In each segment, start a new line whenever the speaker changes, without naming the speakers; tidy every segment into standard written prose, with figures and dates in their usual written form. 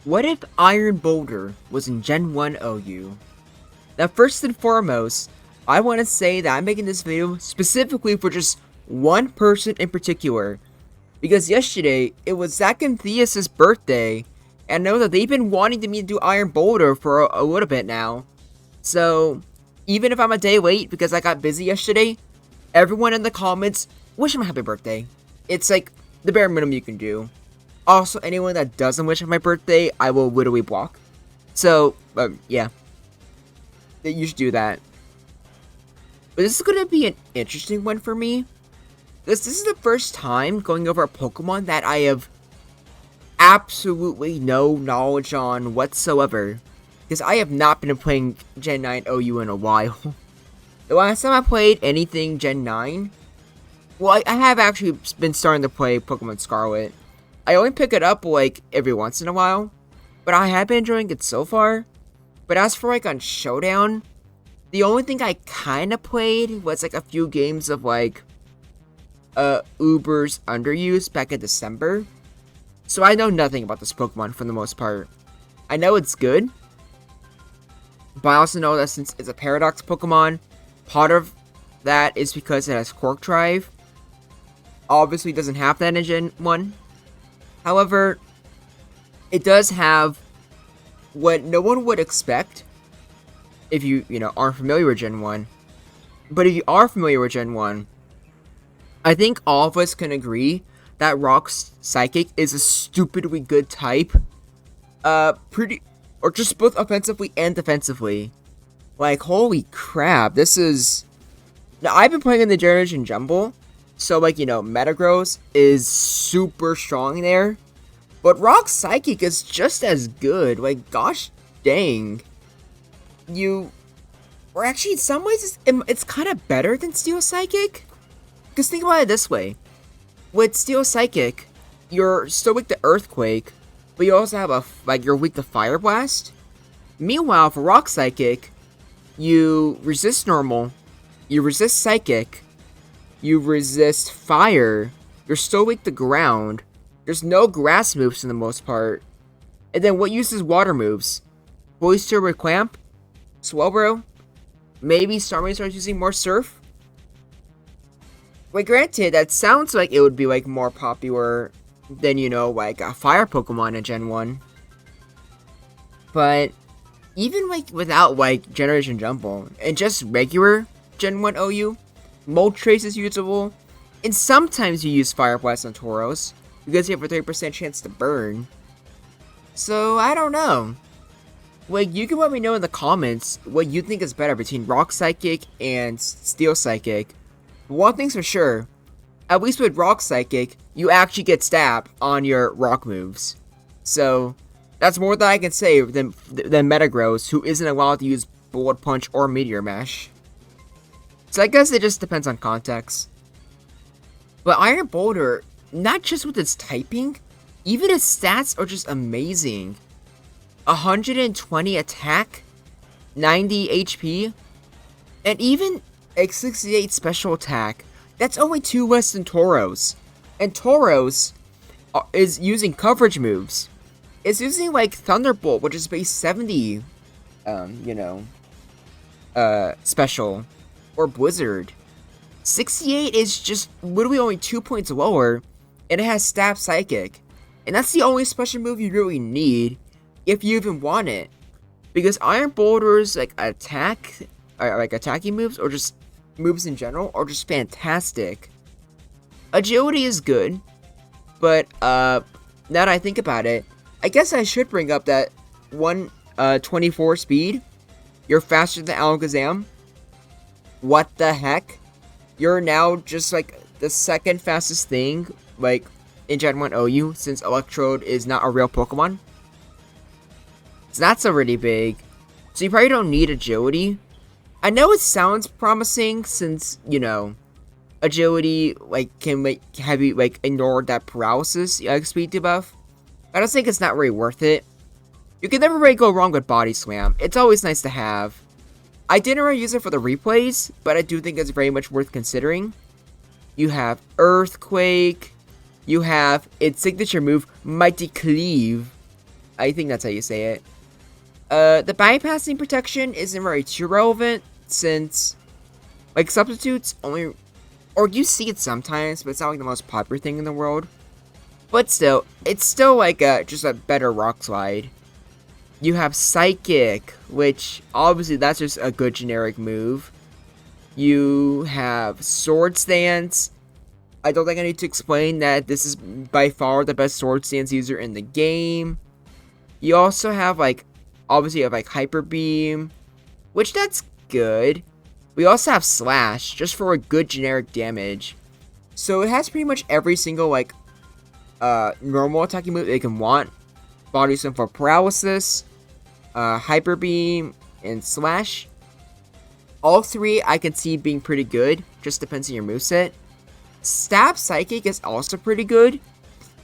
What if Iron Boulder was in Gen 1 OU? Now, first and foremost, I want to say that I'm making this video specifically for just one person in particular. Because yesterday, it was Zach and Theus' birthday, and I know that they've been wanting me to do Iron Boulder for a little bit now. So, even if I'm a day late because I got busy yesterday, everyone in the comments, wish him a happy birthday. It's like the bare minimum you can do. Also, anyone that doesn't wish him my birthday, I will literally block. So, yeah. You should do that. But this is going to be an interesting one for me. This is the first time going over a Pokemon that I have absolutely no knowledge on whatsoever. Because I have not been playing Gen 9 OU in a while. The last time I played anything Gen 9, well, I have actually been starting to play Pokemon Scarlet. I only pick it up like every once in a while, but I have been enjoying it so far. But as for like on Showdown, the only thing I kind of played was like a few games of like Uber's Underuse back in December. So I know nothing about this Pokemon for the most part. I know it's good, but I also know that since it's a Paradox Pokemon, part of that is because it has Quark Drive. Obviously, it doesn't have that in Gen 1. However, it does have what no one would expect if you aren't familiar with Gen 1. But if you are familiar with Gen 1, I think all of us can agree that Rock's Psychic is a stupidly good type. Or just both offensively and defensively. Like, holy crap, this is... Now, I've been playing in the Generation Jumble, so, like, Metagross is super strong there. But Rock Psychic is just as good. Like, gosh dang. Or actually, in some ways, it's kind of better than Steel Psychic. Because think about it this way. With Steel Psychic, you're still weak to Earthquake, but you also have you're weak to Fire Blast. Meanwhile, for Rock Psychic, you resist Normal, you resist Psychic, you resist Fire, you're still weak to Ground, there's no Grass moves for the most part, and then what uses Water moves? Boister with Clamp, Swellbro, maybe Starmie starts using more Surf? Like, granted, that sounds like it would be, like, more popular than, like, a Fire Pokemon in Gen 1. But, even, like, without, like, Generation Jumble, and just regular Gen 1 OU, Moltres is usable, and sometimes you use Fire Blast on Tauros, because you have a 30% chance to burn. So, I don't know. Like, you can let me know in the comments what you think is better between Rock Psychic and Steel Psychic. One thing's for sure, at least with Rock Psychic, you actually get stab on your Rock moves. So, that's more than I can say than Metagross, who isn't allowed to use Bullet Punch or Meteor Mash. So I guess it just depends on context. But Iron Boulder, not just with its typing, even its stats are just amazing. 120 attack, 90 HP, and even a 68 special attack. That's only 2 less than Tauros. And Tauros is using coverage moves. It's using like Thunderbolt, which is base 70, special, or Blizzard. 68 is just literally only 2 points lower, and it has Stab Psychic. And that's the only special move you really need, if you even want it. Because Iron Boulder's like attacking moves, or just moves in general, are just fantastic. Agility is good, but now that I think about it, I guess I should bring up that 124 speed. You're faster than Alakazam. What the heck? You're now just like the second fastest thing, like in Gen 1 OU, since Electrode is not a real Pokemon. So that's already big. So you probably don't need agility. I know it sounds promising since, agility can have you ignore that paralysis speed debuff. I just think it's not really worth it. You can never really go wrong with Body Slam. It's always nice to have. I didn't really use it for the replays, but I do think it's very much worth considering. You have Earthquake. You have its signature move, Mighty Cleave. I think that's how you say it. The bypassing protection isn't very too relevant, since, like, substitutes only, or you see it sometimes, but it's not like the most popular thing in the world. But still, it's still like just a better rock slide. You have Psychic, which obviously that's just a good generic move. You have Sword Stance. I don't think I need to explain that this is by far the best Sword Stance user in the game. You also have, like, obviously you have, like, Hyper Beam, which that's good. We also have Slash, just for a good generic damage. So it has pretty much every single, like, normal attacking move they can want. Body Slam for paralysis, Hyper Beam, and Slash. All three I can see being pretty good, just depends on your moveset. Stab Psychic is also pretty good.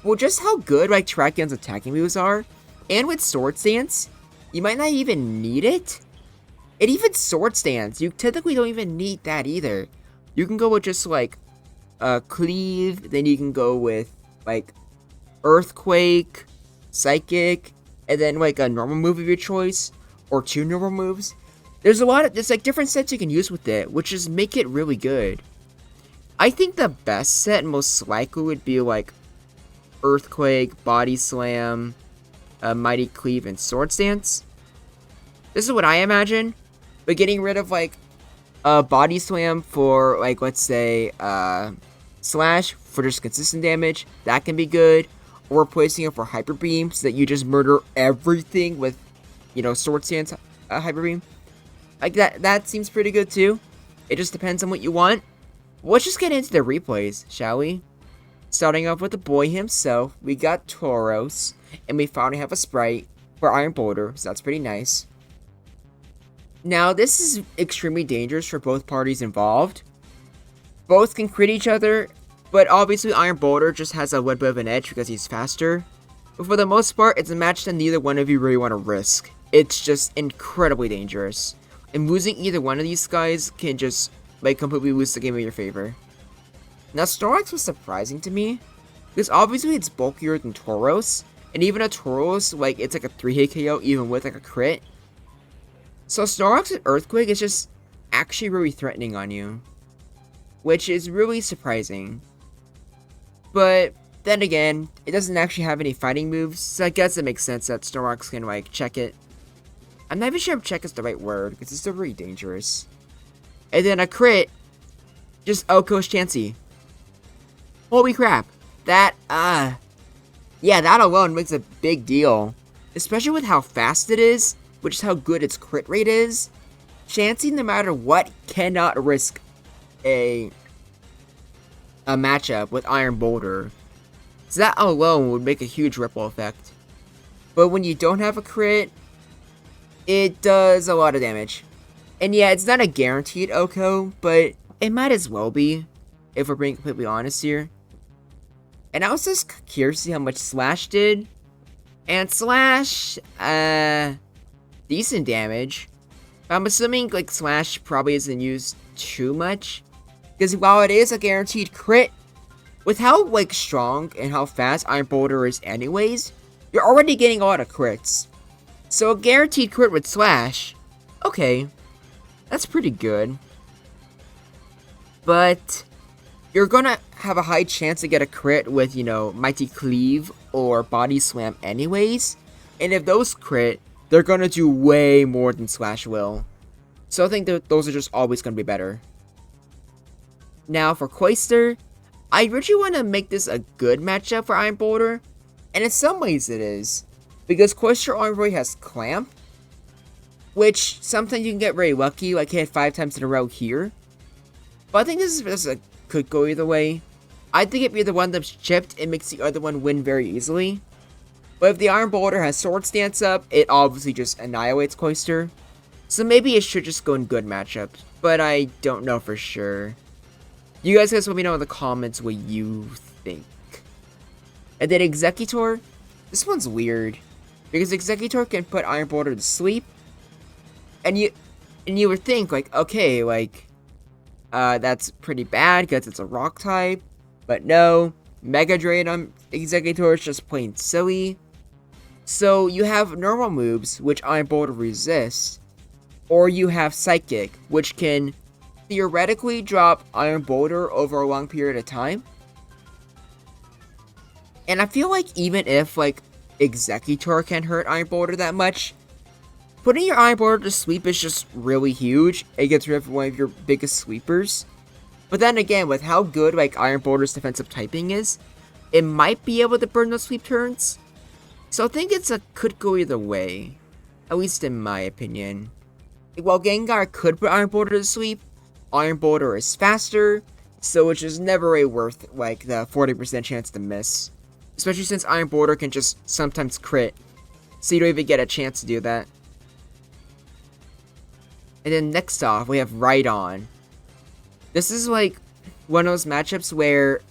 Well, just how good, like, Terrakian's attacking moves are, and with Sword Stance, you might not even need it. And even Sword Stance, you typically don't even need that either. You can go with just, like, Cleave, then you can go with, like, Earthquake, Psychic, and then, like, a normal move of your choice, or 2 normal moves. There's like, different sets you can use with it, which just make it really good. I think the best set most likely would be, like, Earthquake, Body Slam, Mighty Cleave, and Sword Stance. This is what I imagine. But getting rid of, like, Body Slam for, like, let's say, Slash for just consistent damage, that can be good. Or replacing it for Hyper Beam so that you just murder everything with, you know, Sword Stance Hyper Beam. Like, that seems pretty good too. It just depends on what you want. Let's just get into the replays, shall we? Starting off with the boy himself, we got Tauros, and we finally have a sprite for Iron Boulder, so that's pretty nice. Now, this is extremely dangerous for both parties involved. Both can crit each other, but obviously Iron Boulder just has a little bit of an edge because he's faster. But for the most part, it's a match that neither one of you really want to risk. It's just incredibly dangerous. And losing either one of these guys can just, like, completely lose the game in your favor. Now, Snorlax was surprising to me, because obviously it's bulkier than Tauros, and even a Tauros, like, it's like a 3-hit KO even with, like, a crit. So Snorlax and Earthquake is just actually really threatening on you, which is really surprising. But then again, it doesn't actually have any fighting moves, so I guess it makes sense that Snorlax can, like, check it. I'm not even sure if check is the right word, because it's still really dangerous. And then a crit, just Oko's Chansey. Holy crap. That, yeah, that alone makes a big deal. Especially with how fast it is, which is how good its crit rate is. Chansey, no matter what, cannot risk a matchup with Iron Boulder. So that alone would make a huge ripple effect. But when you don't have a crit, it does a lot of damage. And yeah, it's not a guaranteed Oko, but it might as well be, if we're being completely honest here. And I was just curious to see how much Slash did. And Slash, decent damage. I'm assuming, like, Slash probably isn't used too much. Because while it is a guaranteed crit, with how, like, strong and how fast Iron Boulder is anyways, you're already getting a lot of crits. So a guaranteed crit with Slash, okay, that's pretty good. But you're gonna have a high chance to get a crit with, you know, Mighty Cleave or Body Slam anyways. And if those crit, they're gonna do way more than Slash will. So I think that those are just always gonna be better. Now for Cloyster, I really want to make this a good matchup for Iron Boulder. And in some ways it is. Because Cloyster only has Clamp, which sometimes you can get very lucky, like hit 5 times in a row here. But I think this could go either way. I think if either one of them's chipped, it makes the other one win very easily. But if the Iron Boulder has Sword Stance up, it obviously just annihilates Cloyster. So maybe it should just go in good matchups, but I don't know for sure. You guys let me know in the comments what you think. And then Executor, this one's weird. Because Executor can put Iron Boulder to sleep. And you would think, like, okay, like, that's pretty bad because it's a rock type. But no, Mega Drain on Executor is just plain silly. So you have normal moves, which Iron Boulder resists, or you have Psychic, which can theoretically drop Iron Boulder over a long period of time. And I feel like even if, like, Executor can hurt Iron Boulder that much, putting your Iron Boulder to sleep is just really huge. It gets rid of one of your biggest sweepers. But then again, with how good, like, Iron Boulder's defensive typing is, it might be able to burn those sleep turns. So I think could go either way, at least in my opinion. While Gengar could put Iron Boulder to sleep, Iron Boulder is faster, so it's just never really worth, like, the 40% chance to miss. Especially since Iron Boulder can just sometimes crit, so you don't even get a chance to do that. And then next off, we have Rhydon. This is, like, one of those matchups where,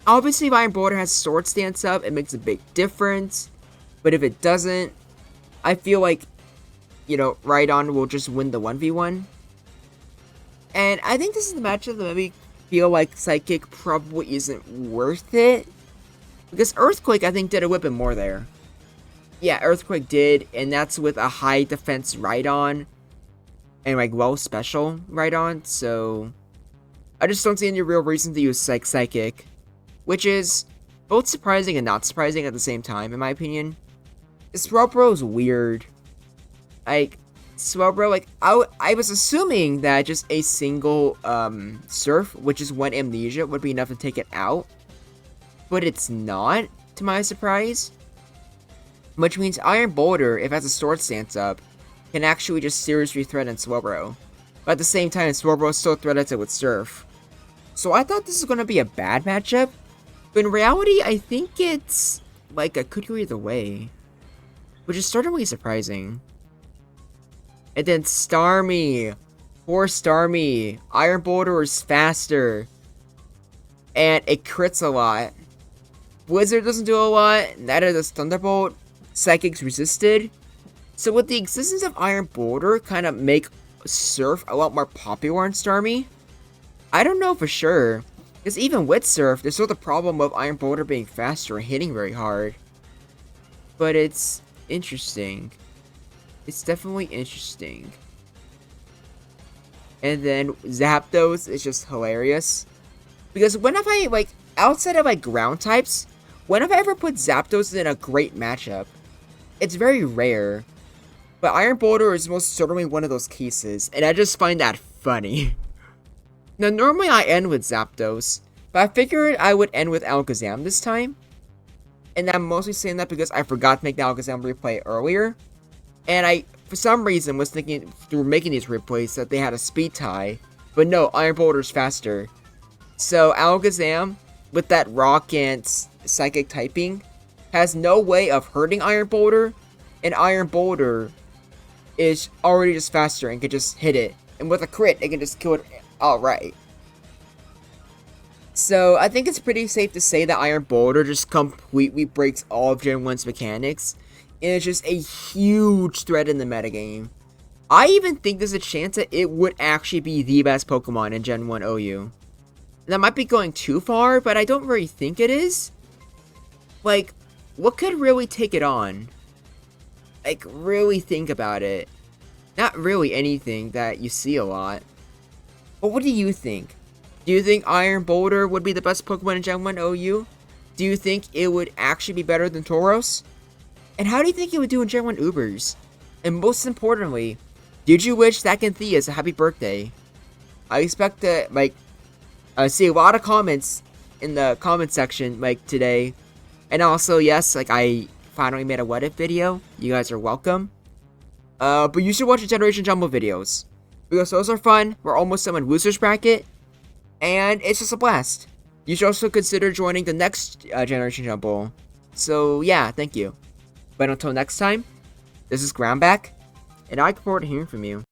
obviously if Iron Boulder has Sword Stance up, it makes a big difference. But if it doesn't, I feel like, you know, Rhydon will just win the 1v1. And I think this is the matchup that made me feel like Psychic probably isn't worth it. Because Earthquake, I think, did a whip bit more there. Yeah, Earthquake did, and that's with a high defense Rhydon. And, like, low special Rhydon, so I just don't see any real reason to use, like, Psychic. Which is both surprising and not surprising at the same time, in my opinion. Swelbro is weird. Like, Swelbro, like, I was assuming that just a single, Surf, which is one Amnesia, would be enough to take it out. But it's not, to my surprise. Which means Iron Boulder, if it has a Sword Stance up, can actually just seriously threaten Swelbro. But at the same time, Swelbro still threatens it with Surf. So I thought this was going to be a bad matchup. But in reality, I think it's, like, a could go either way. Which is certainly surprising. And then Starmie. Poor Starmie. Iron Boulder is faster. And it crits a lot. Blizzard doesn't do a lot. Neither does Thunderbolt. Psychic's resisted. So would the existence of Iron Boulder kind of make Surf a lot more popular on Starmie? I don't know for sure. Because even with Surf, there's still the problem of Iron Boulder being faster and hitting very hard. But it's interesting. It's definitely interesting. And then Zapdos is just hilarious. Because when have I, like, outside of, like, ground types, when have I ever put Zapdos in a great matchup? It's very rare. But Iron Boulder is most certainly one of those cases, and I just find that funny. Now, normally I end with Zapdos, but I figured I would end with Alakazam this time. And I'm mostly saying that because I forgot to make the Alakazam replay earlier. And I, for some reason, was thinking through making these replays that they had a speed tie. But no, Iron Boulder's faster. So Alakazam, with that Rock and Psychic typing, has no way of hurting Iron Boulder. And Iron Boulder is already just faster and can just hit it. And with a crit, it can just kill it outright. So I think it's pretty safe to say that Iron Boulder just completely breaks all of Gen 1's mechanics. And it's just a huge threat in the metagame. I even think there's a chance that it would actually be the best Pokemon in Gen 1 OU. That might be going too far, but I don't really think it is. Like, what could really take it on? Like, really think about it. Not really anything that you see a lot. But what do you think? Do you think Iron Boulder would be the best Pokemon in Gen 1 OU? Do you think it would actually be better than Tauros? And how do you think it would do in Gen 1 Ubers? And most importantly, did you wish Zacantheus a happy birthday? I expect to, like, see a lot of comments in the comment section, like, today. And also, yes, like, I finally made a what if video. You guys are welcome. But you should watch the Generation Jumble videos. Because those are fun. We're almost done with Losers Bracket. And it's just a blast. You should also consider joining the next Generation Jumble. So, yeah, thank you. But until next time, this is Groundback. And I look forward to hearing from you.